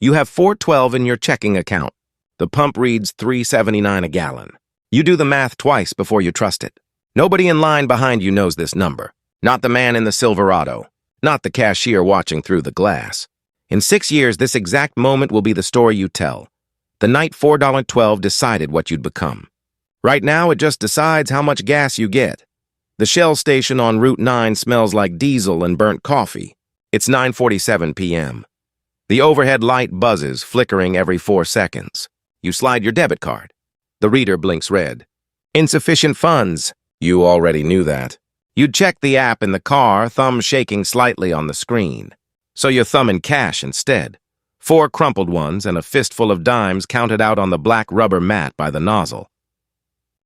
You have $4.12 in your checking account. The pump reads $3.79 a gallon. You do the math twice before you trust it. Nobody in line behind you knows this number. Not the man in the Silverado. Not the cashier watching through the glass. In 6 years, this exact moment will be the story you tell. The night $4.12 decided what you'd become. Right now, it just decides how much gas you get. The Shell station on Route 9 smells like diesel and burnt coffee. It's 9:47 p.m. The overhead light buzzes, flickering every 4 seconds. You slide your debit card. The reader blinks red. Insufficient funds. You already knew that. You'd check the app in the car, thumb shaking slightly on the screen. So you thumb in cash instead. 4 crumpled ones and a fistful of dimes counted out on the black rubber mat by the nozzle.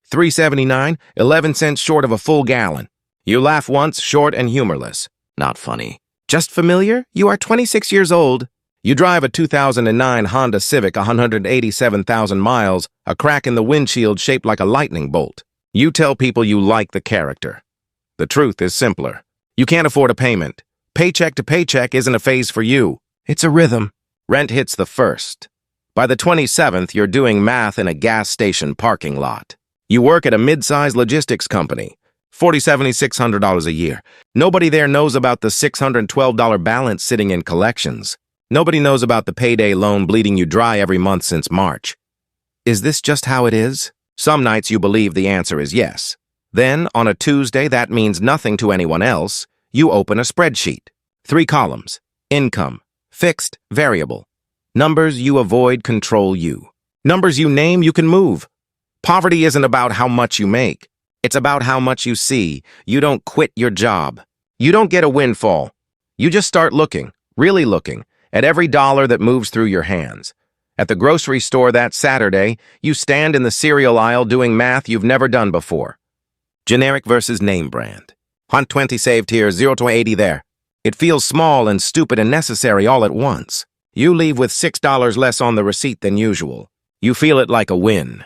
$3.79, 11 cents short of a full gallon. You laugh once, short and humorless. Not funny. Just familiar? You are 26 years old. You drive a 2009 Honda Civic 187,000 miles, a crack in the windshield shaped like a lightning bolt. You tell people you like the character. The truth is simpler. You can't afford a payment. Paycheck to paycheck isn't a phase for you. It's a rhythm. Rent hits the 1st. By the 27th, you're doing math in a gas station parking lot. You work at a mid-sized logistics company. $7,600 a year. Nobody there knows about the $612 balance sitting in collections. Nobody knows about the payday loan bleeding you dry every month since March. Is this just how it is? Some nights you believe the answer is yes. Then, on a Tuesday that means nothing to anyone else, you open a spreadsheet. 3 columns. Income. Fixed. Variable. Numbers you avoid control you. Numbers you name you can move. Poverty isn't about how much you make. It's about how much you see. You don't quit your job. You don't get a windfall. You just start looking, really looking, at every dollar that moves through your hands. At the grocery store that Saturday, you stand in the cereal aisle doing math you've never done before. Generic versus name brand. 120 saved here, 0 to 80 there. It feels small and stupid and necessary all at once. You leave with $6 less on the receipt than usual. You feel it like a win.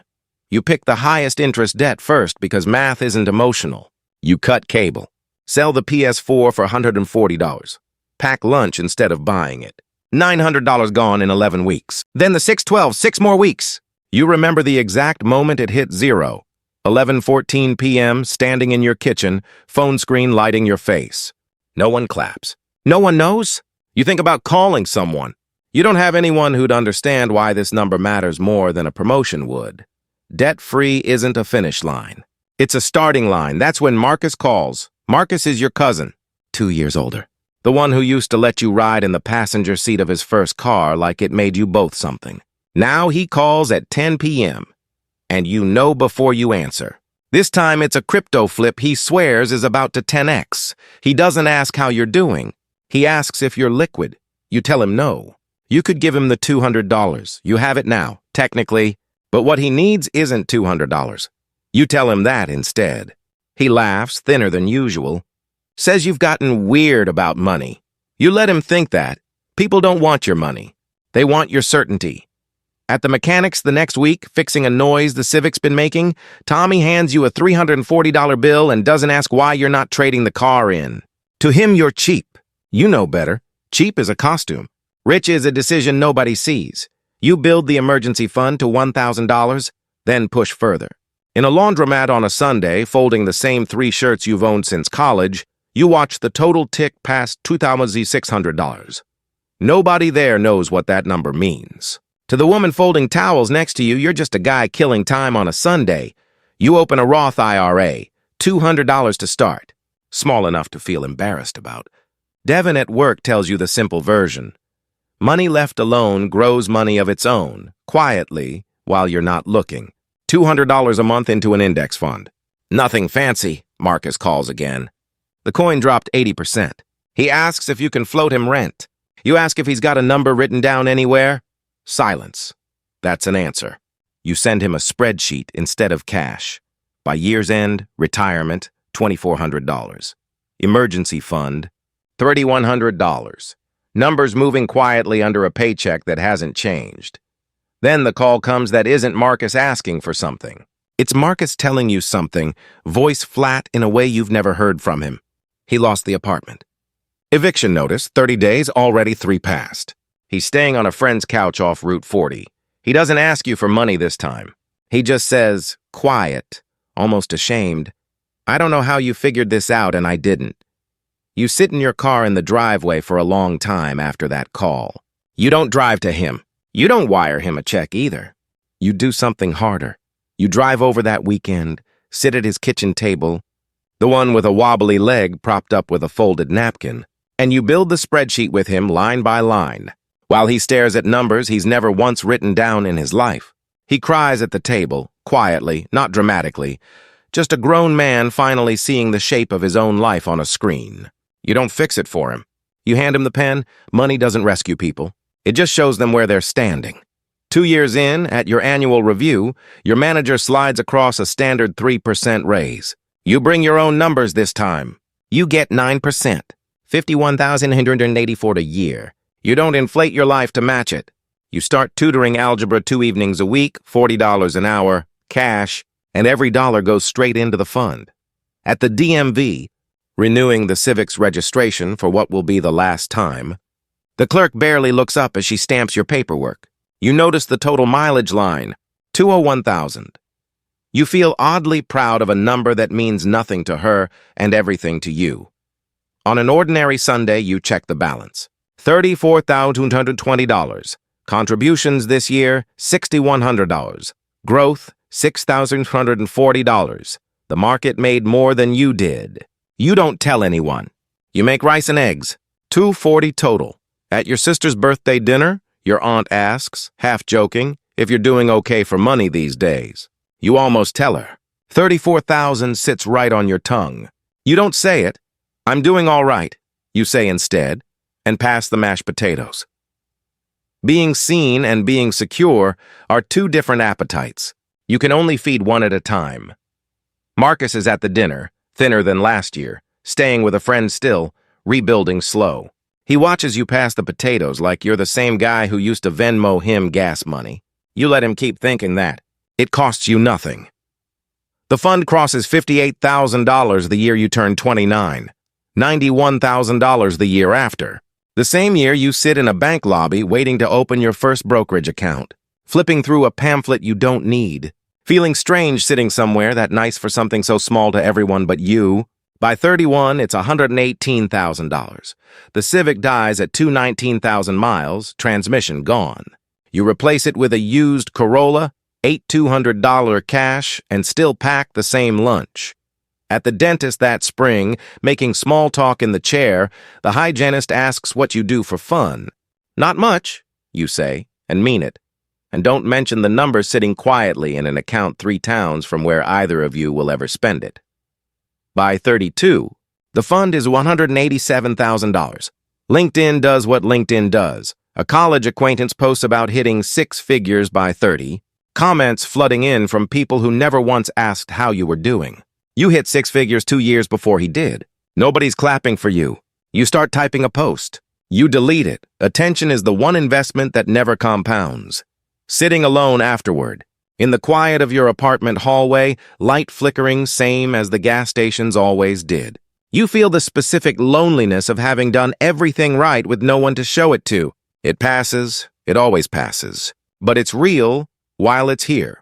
You pick the highest interest debt first because math isn't emotional. You cut cable. Sell the PS4 for $140. Pack lunch instead of buying it. $900 gone in 11 weeks. Then the 612, 6 more weeks. You remember the exact moment it hit 0. 11:14 p.m., standing in your kitchen, phone screen lighting your face. No one claps. No one knows? You think about calling someone. You don't have anyone who'd understand why this number matters more than a promotion would. Debt-free isn't a finish line. It's a starting line. That's when Marcus calls. Marcus is your cousin, 2 years older. The one who used to let you ride in the passenger seat of his first car like it made you both something. Now he calls at 10 p.m., and you know before you answer. This time it's a crypto flip he swears is about to 10x. He doesn't ask how you're doing. He asks if you're liquid. You tell him no. You could give him the $200. You have it now, technically. But what he needs isn't $200. You tell him that instead. He laughs, thinner than usual. Says you've gotten weird about money. You let him think that. People don't want your money. They want your certainty. At the mechanics the next week, fixing a noise the Civic's been making, Tommy hands you a $340 bill and doesn't ask why you're not trading the car in. To him, you're cheap. You know better. Cheap is a costume. Rich is a decision nobody sees. You build the emergency fund to $1,000, then push further. In a laundromat on a Sunday, folding the same 3 shirts you've owned since college, you watch the total tick past $2,600. Nobody there knows what that number means. To the woman folding towels next to you, you're just a guy killing time on a Sunday. You open a Roth IRA, $200 to start. Small enough to feel embarrassed about. Devin at work tells you the simple version. Money left alone grows money of its own, quietly, while you're not looking. $200 a month into an index fund. Nothing fancy, Marcus calls again. The coin dropped 80%. He asks if you can float him rent. You ask if he's got a number written down anywhere. Silence. That's an answer. You send him a spreadsheet instead of cash. By year's end, retirement, $2,400. Emergency fund, $3,100. Numbers moving quietly under a paycheck that hasn't changed. Then the call comes that isn't Marcus asking for something. It's Marcus telling you something, voice flat in a way you've never heard from him. He lost the apartment. Eviction notice, 30 days, already 3 passed. He's staying on a friend's couch off Route 40. He doesn't ask you for money this time. He just says, quiet, almost ashamed, "I don't know how you figured this out and I didn't." You sit in your car in the driveway for a long time after that call. You don't drive to him. You don't wire him a check either. You do something harder. You drive over that weekend, sit at his kitchen table, the one with a wobbly leg propped up with a folded napkin, and you build the spreadsheet with him line by line. While he stares at numbers he's never once written down in his life. He cries at the table, quietly, not dramatically, just a grown man finally seeing the shape of his own life on a screen. You don't fix it for him. You hand him the pen. Money doesn't rescue people. It just shows them where they're standing. 2 years in, at your annual review, your manager slides across a standard 3% raise. You bring your own numbers this time. You get 9%, $51,184 a year. You don't inflate your life to match it. You start tutoring algebra 2 evenings a week, $40 an hour, cash, and every dollar goes straight into the fund. At the DMV, renewing the Civic's registration for what will be the last time, the clerk barely looks up as she stamps your paperwork. You notice the total mileage line, 201,000. You feel oddly proud of a number that means nothing to her and everything to you. On an ordinary Sunday, you check the balance. $34,220. Contributions this year, $6,100. Growth, $6,140. The market made more than you did. You don't tell anyone. You make rice and eggs, $240 total. At your sister's birthday dinner, your aunt asks, half joking, if you're doing okay for money these days. You almost tell her. $34,000 sits right on your tongue. You don't say it. "I'm doing all right," you say instead, and pass the mashed potatoes. Being seen and being secure are two different appetites. You can only feed one at a time. Marcus is at the dinner, thinner than last year, staying with a friend still, rebuilding slow. He watches you pass the potatoes like you're the same guy who used to Venmo him gas money. You let him keep thinking that. It costs you nothing. The fund crosses $58,000 the year you turn 29, $91,000 the year after. The same year you sit in a bank lobby waiting to open your first brokerage account, flipping through a pamphlet you don't need, feeling strange sitting somewhere that nice for something so small to everyone but you. By 31, it's $118,000. The Civic dies at 219,000 miles, transmission gone. You replace it with a used Corolla, $8,200 cash, and still pack the same lunch. At the dentist that spring, making small talk in the chair, the hygienist asks what you do for fun. "Not much," you say, and mean it. And don't mention the number sitting quietly in an account 3 towns from where either of you will ever spend it. By 32, the fund is $187,000. LinkedIn does what LinkedIn does. A college acquaintance posts about hitting 6 figures by 30, comments flooding in from people who never once asked how you were doing. You hit 6 figures 2 years before he did. Nobody's clapping for you. You start typing a post. You delete it. Attention is the one investment that never compounds. Sitting alone afterward. In the quiet of your apartment hallway, light flickering same as the gas stations always did. You feel the specific loneliness of having done everything right with no one to show it to. It passes. It always passes. But it's real while it's here.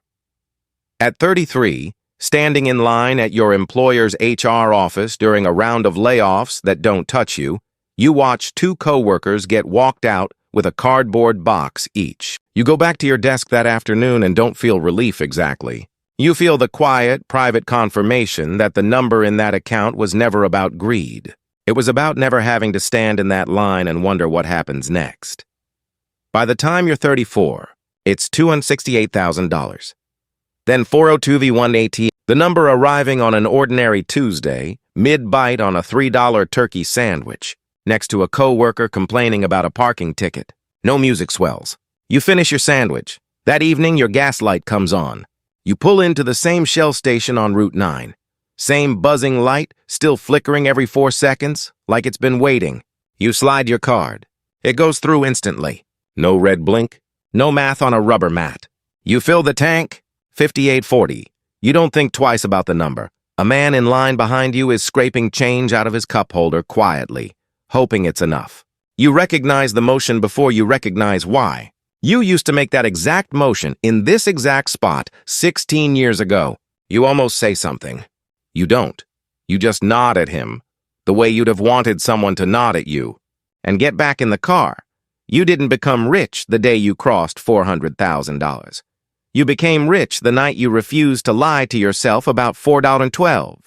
At 33, standing in line at your employer's HR office during a round of layoffs that don't touch you, you watch 2 coworkers get walked out with a cardboard box each. You go back to your desk that afternoon and don't feel relief exactly. You feel the quiet, private confirmation that the number in that account was never about greed. It was about never having to stand in that line and wonder what happens next. By the time you're 34, it's $268,000. Then 402v180, the number arriving on an ordinary Tuesday, mid-bite on a $3 turkey sandwich, next to a coworker complaining about a parking ticket. No music swells. You finish your sandwich. That evening, your gas light comes on. You pull into the same Shell station on Route 9. Same buzzing light, still flickering every 4 seconds, like it's been waiting. You slide your card. It goes through instantly. No red blink. No math on a rubber mat. You fill the tank, $58.40. You don't think twice about the number. A man in line behind you is scraping change out of his cup holder quietly, hoping it's enough. You recognize the motion before you recognize why. You used to make that exact motion in this exact spot 16 years ago. You almost say something. You don't. You just nod at him, the way you'd have wanted someone to nod at you, and get back in the car. You didn't become rich the day you crossed $400,000. You became rich the night you refused to lie to yourself about $4.12.